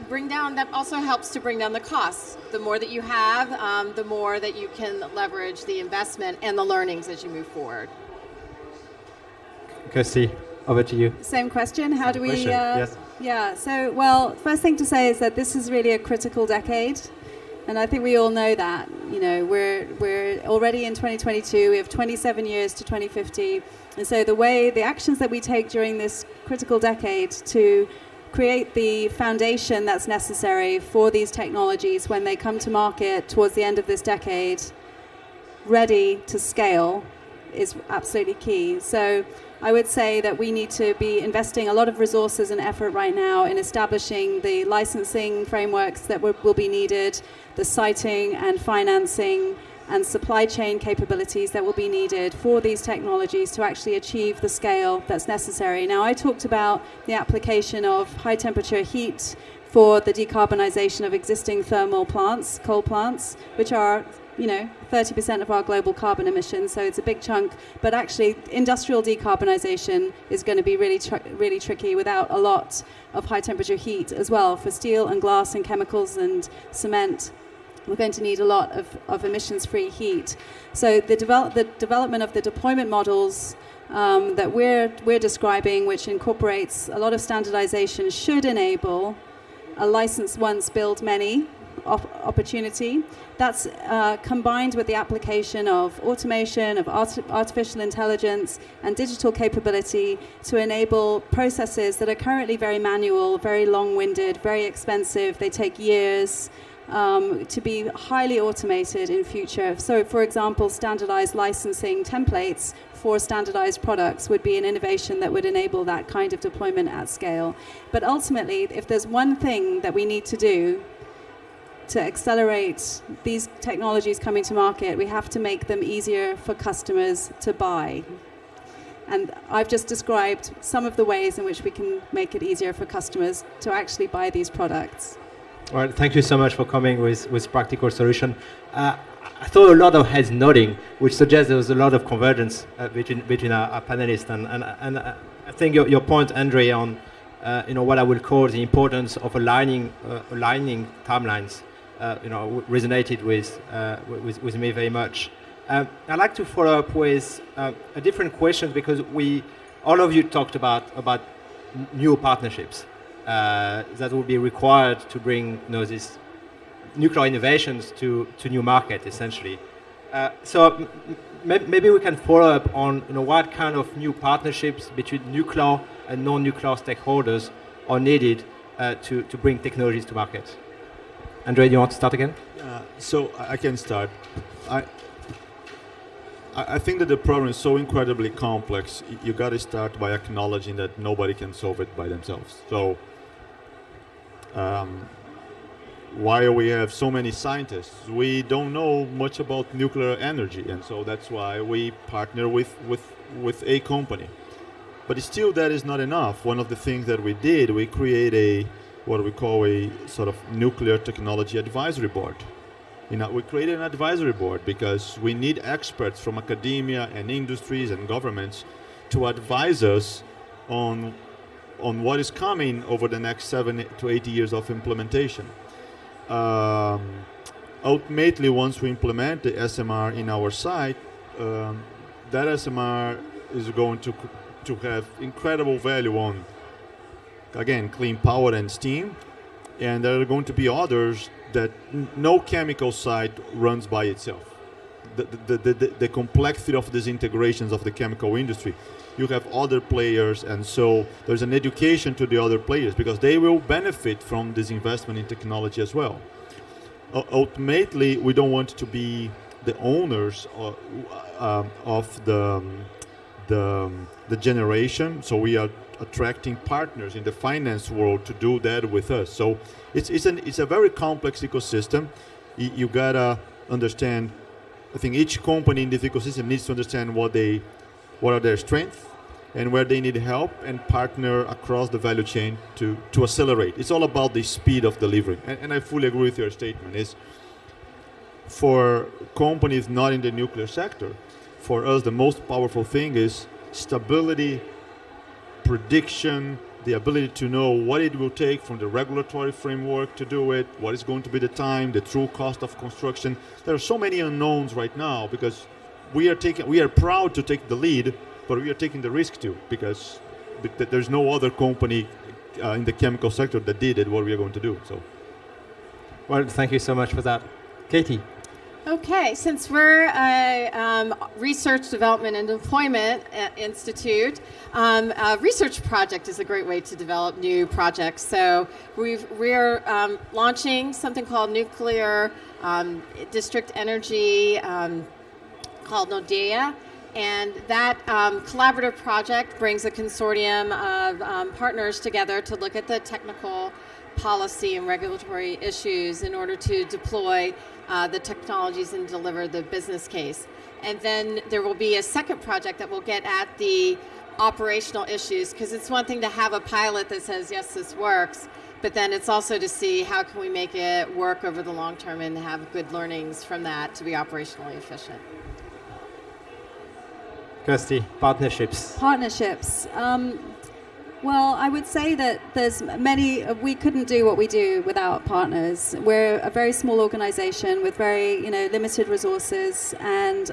bring down, that also helps to bring down the costs. The more that you have, the more that you can leverage the investment and the learnings as you move forward. Kirsty, over to you. Same question. How do we? Question, yes. Yeah. So, well, first thing to say is that this is really a critical decade, and I think we all know that. You know, we're already in 2022. We have 27 years to 2050, and so the actions that we take during this critical decade to create the foundation that's necessary for these technologies when they come to market towards the end of this decade, ready to scale, is absolutely key. So I would say that we need to be investing a lot of resources and effort right now in establishing the licensing frameworks that will be needed, the siting and financing and supply chain capabilities that will be needed for these technologies to actually achieve the scale that's necessary. Now, I talked about the application of high temperature heat for the decarbonisation of existing thermal plants, coal plants, which are 30% of our global carbon emissions, so it's a big chunk. But actually, industrial decarbonisation is going to be really tricky without a lot of high temperature heat as well. For steel and glass and chemicals and cement, we're going to need a lot of emissions-free heat. So the development of the deployment models that we're describing, which incorporates a lot of standardization, should enable a license once, build many opportunity. That's combined with the application of automation, of artificial intelligence and digital capability to enable processes that are currently very manual, very long-winded, very expensive. They take years to be highly automated in future. So, for example, standardized licensing templates for standardized products would be an innovation that would enable that kind of deployment at scale. But ultimately, if there's one thing that we need to do to accelerate these technologies coming to market, we have to make them easier for customers to buy. And I've just described some of the ways in which we can make it easier for customers to actually buy these products. All right, thank you so much for coming with practical solution. I saw a lot of heads nodding, which suggests there was a lot of convergence between our panelists. And I think your point, Andre, on what I would call the importance of aligning timelines, resonated with me very much. I'd like to follow up with a different question, because all of you talked about new partnerships that will be required to bring these nuclear innovations to new market, essentially. So maybe we can follow up on what kind of new partnerships between nuclear and non-nuclear stakeholders are needed to bring technologies to market. Andre, do you want to start again? So I can start. I think that the problem is so incredibly complex. You got to start by acknowledging that nobody can solve it by themselves. So while we have so many scientists, we don't know much about nuclear energy, and so that's why we partner with a company. But still, that is not enough. One of the things that we did, we create what we call a sort of nuclear technology advisory board. We created an advisory board because we need experts from academia and industries and governments to advise us on what is coming over the next 7 to 8 years of implementation. Ultimately, once we implement the SMR in our site, that SMR is going to have incredible value on, again, clean power and steam, and there are going to be others that no chemical site runs by itself. The complexity of these integrations of the chemical industry, you have other players, and so there's an education to the other players because they will benefit from this investment in technology as well. Ultimately, we don't want to be the owners of the generation, so we are attracting partners in the finance world to do that with us. So it's a very complex ecosystem. You gotta understand. I think each company in this ecosystem needs to understand what are their strengths and where they need help, and partner across the value chain to accelerate. It's all about the speed of delivery. And I fully agree with your statement. Is for companies not in the nuclear sector, for us the most powerful thing is stability, prediction, the ability to know what it will take from the regulatory framework to do it, what is going to be the time, the true cost of construction. There are so many unknowns right now because we are proud to take the lead, but we are taking the risk too because there's no other company in the chemical sector that did it what we are going to do. So, Well, thank you so much for that. Katie. Okay, since we're a research development and deployment institute, a research project is a great way to develop new projects. So we're launching something called Nuclear District Energy called NEA. And that collaborative project brings a consortium of partners together to look at the technical policy and regulatory issues in order to deploy the technologies and deliver the business case. And then there will be a second project that will get at the operational issues, because it's one thing to have a pilot that says, yes, this works, but then it's also to see how can we make it work over the long term and have good learnings from that to be operationally efficient. Kirsty, partnerships. Partnerships. Well, I would say that there's many, we couldn't do what we do without partners. We're a very small organization with very, limited resources, and,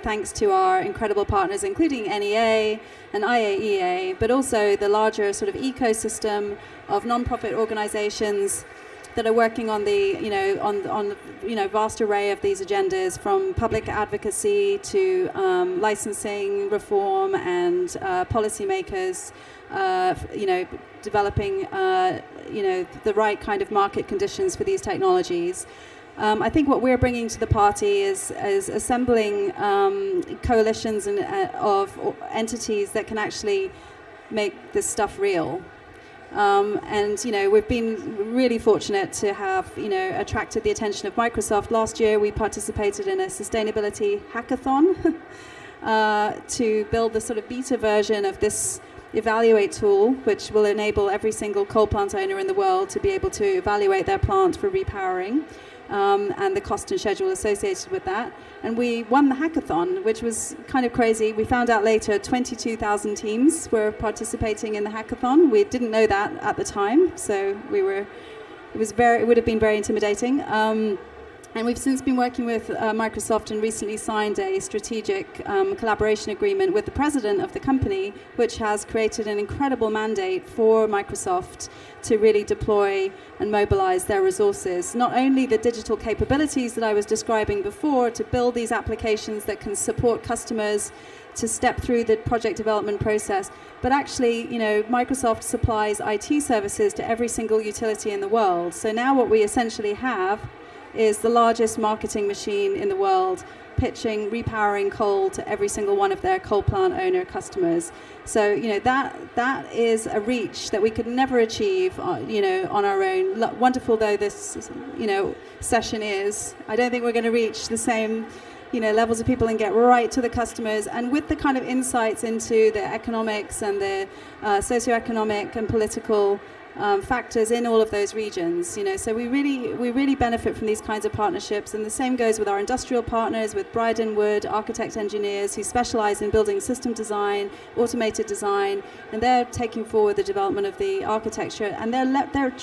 thanks to our incredible partners, including NEA and IAEA, but also the larger sort of ecosystem of nonprofit organizations that are working on the, vast array of these agendas, from public advocacy to licensing reform and policymakers, developing, the right kind of market conditions for these technologies. I think what we're bringing to the party is assembling coalitions of entities that can actually make this stuff real. We've been really fortunate to have, attracted the attention of Microsoft. Last year, we participated in a sustainability hackathon to build the sort of beta version of this evaluate tool, which will enable every single coal plant owner in the world to be able to evaluate their plant for repowering. And the cost and schedule associated with that. And we won the hackathon, which was kind of crazy. We found out later 22,000 teams were participating in the hackathon. We didn't know that at the time, so it would have been very intimidating. And we've since been working with Microsoft and recently signed a strategic collaboration agreement with the president of the company, which has created an incredible mandate for Microsoft to really deploy and mobilize their resources. Not only the digital capabilities that I was describing before to build these applications that can support customers to step through the project development process, but actually, Microsoft supplies IT services to every single utility in the world. So now what we essentially have is the largest marketing machine in the world, pitching repowering coal to every single one of their coal plant owner customers. So that is a reach that we could never achieve on our own. Wonderful though this session is, I don't think we're going to reach the same levels of people and get right to the customers, and with the kind of insights into the economics and the socioeconomic and political factors in all of those regions, so we really benefit from these kinds of partnerships. And the same goes with our industrial partners, with Bryden Wood architect engineers who specialize in building system design, automated design, and they're taking forward the development of the architecture, and they're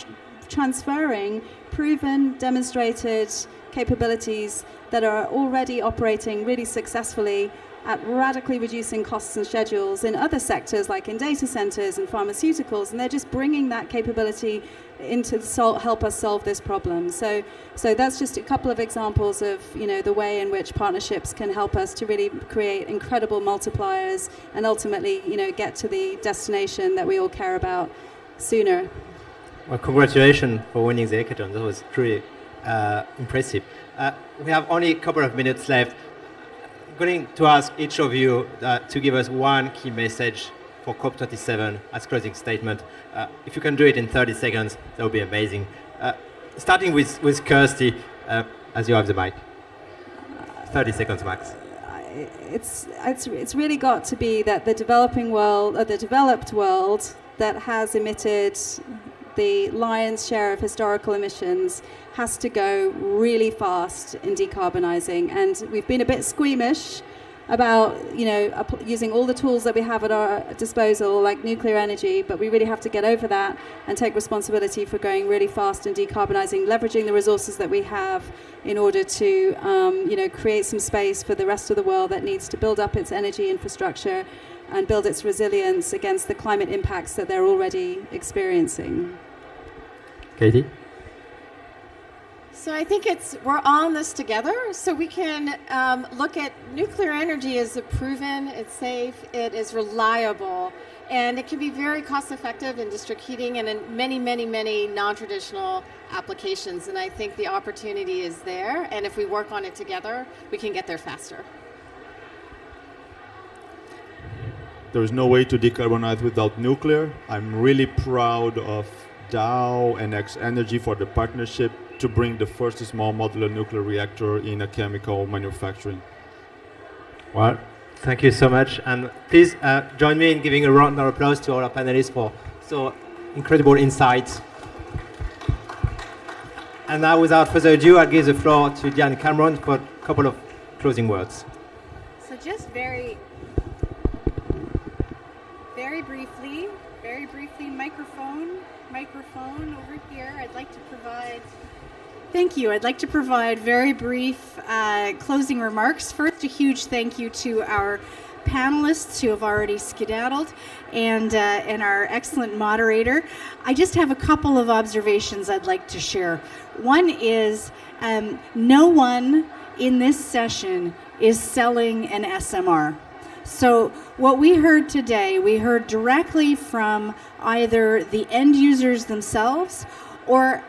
transferring proven, demonstrated capabilities that are already operating really successfully at radically reducing costs and schedules in other sectors, like in data centers and pharmaceuticals, and they're just bringing that capability in to help us solve this problem. So that's just a couple of examples of the way in which partnerships can help us to really create incredible multipliers and ultimately get to the destination that we all care about sooner. Well, congratulations for winning the hackathon. That was truly impressive. We have only a couple of minutes left. I'm going to ask each of you to give us one key message for COP27 as closing statement. If you can do it in 30 seconds, that would be amazing. Starting with Kirsty, as you have the mic. 30 seconds max. It's really got to be that the developing world, or the developed world, that has emitted the lion's share of historical emissions has to go really fast in decarbonizing. And we've been a bit squeamish about, using all the tools that we have at our disposal, like nuclear energy, but we really have to get over that and take responsibility for going really fast and decarbonizing, leveraging the resources that we have in order to, create some space for the rest of the world that needs to build up its energy infrastructure and build its resilience against the climate impacts that they're already experiencing. Katie? So I think we're all in this together, so we can look at nuclear energy as proven, it's safe, it is reliable, and it can be very cost effective in district heating and in many, many, many non-traditional applications. And I think the opportunity is there, and if we work on it together, we can get there faster. There is no way to decarbonize without nuclear. I'm really proud of Dow and X-Energy for the partnership to bring the first small modular nuclear reactor in a chemical manufacturing. Well, thank you so much. And please join me in giving a round of applause to all our panelists for so incredible insights. And now, without further ado, I'll give the floor to Jon Carmack for a couple of closing words. So just very briefly, microphone over here. I'd like to provide... Thank you. I'd like to provide very brief closing remarks. First, a huge thank you to our panelists who have already skedaddled and our excellent moderator. I just have a couple of observations I'd like to share. One is no one in this session is selling an SMR. So what we heard today, we heard directly from either the end users themselves or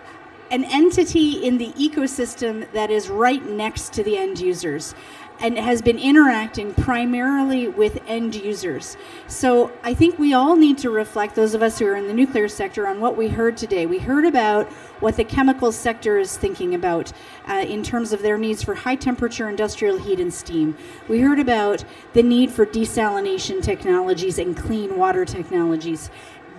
an entity in the ecosystem that is right next to the end users and has been interacting primarily with end users. So I think we all need to reflect, those of us who are in the nuclear sector, on what we heard today. We heard about what the chemical sector is thinking about in terms of their needs for high temperature industrial heat and steam. We heard about the need for desalination technologies and clean water technologies,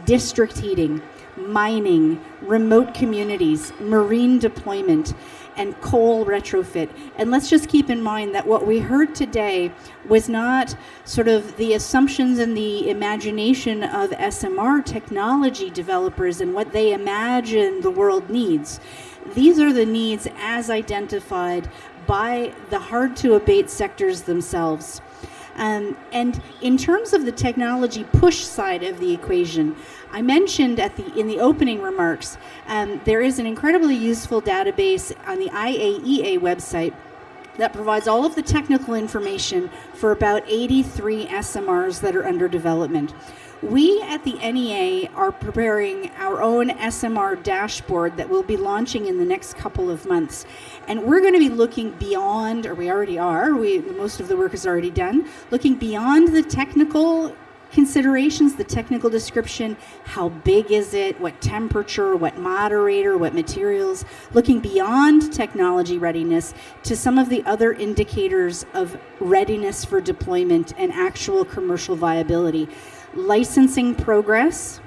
district heating, mining, remote communities, marine deployment, and coal retrofit. And let's just keep in mind that what we heard today was not sort of the assumptions and the imagination of SMR technology developers and what they imagine the world needs. These are the needs as identified by the hard-to-abate sectors themselves. And in terms of the technology push side of the equation, I mentioned in the opening remarks, there is an incredibly useful database on the IAEA website that provides all of the technical information for about 83 SMRs that are under development. We at the NEA are preparing our own SMR dashboard that we'll be launching in the next couple of months. And we're going to be looking beyond, or we already are, most of the work is already done, looking beyond the technical considerations, the technical description, how big is it, what temperature, what moderator, what materials, looking beyond technology readiness to some of the other indicators of readiness for deployment and actual commercial viability. Licensing progress,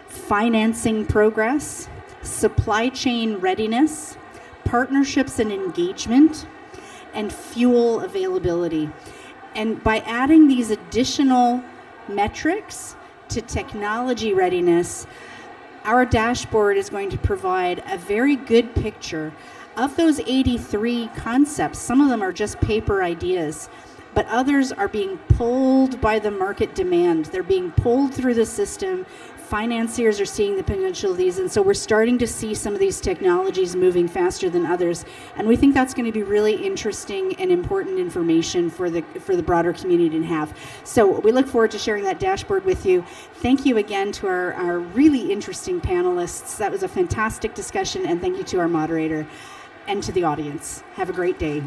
financing progress, supply chain readiness, partnerships and engagement, and fuel availability. And by adding these additional metrics to technology readiness, our dashboard is going to provide a very good picture of those 83 concepts. Some of them are just paper ideas, but others are being pulled by the market demand. They're being pulled through the system. Financiers are seeing the potential of these, and so we're starting to see some of these technologies moving faster than others. And we think that's going to be really interesting and important information for the broader community to have. So we look forward to sharing that dashboard with you. Thank you again to our really interesting panelists. That was a fantastic discussion, and thank you to our moderator and to the audience. Have a great day.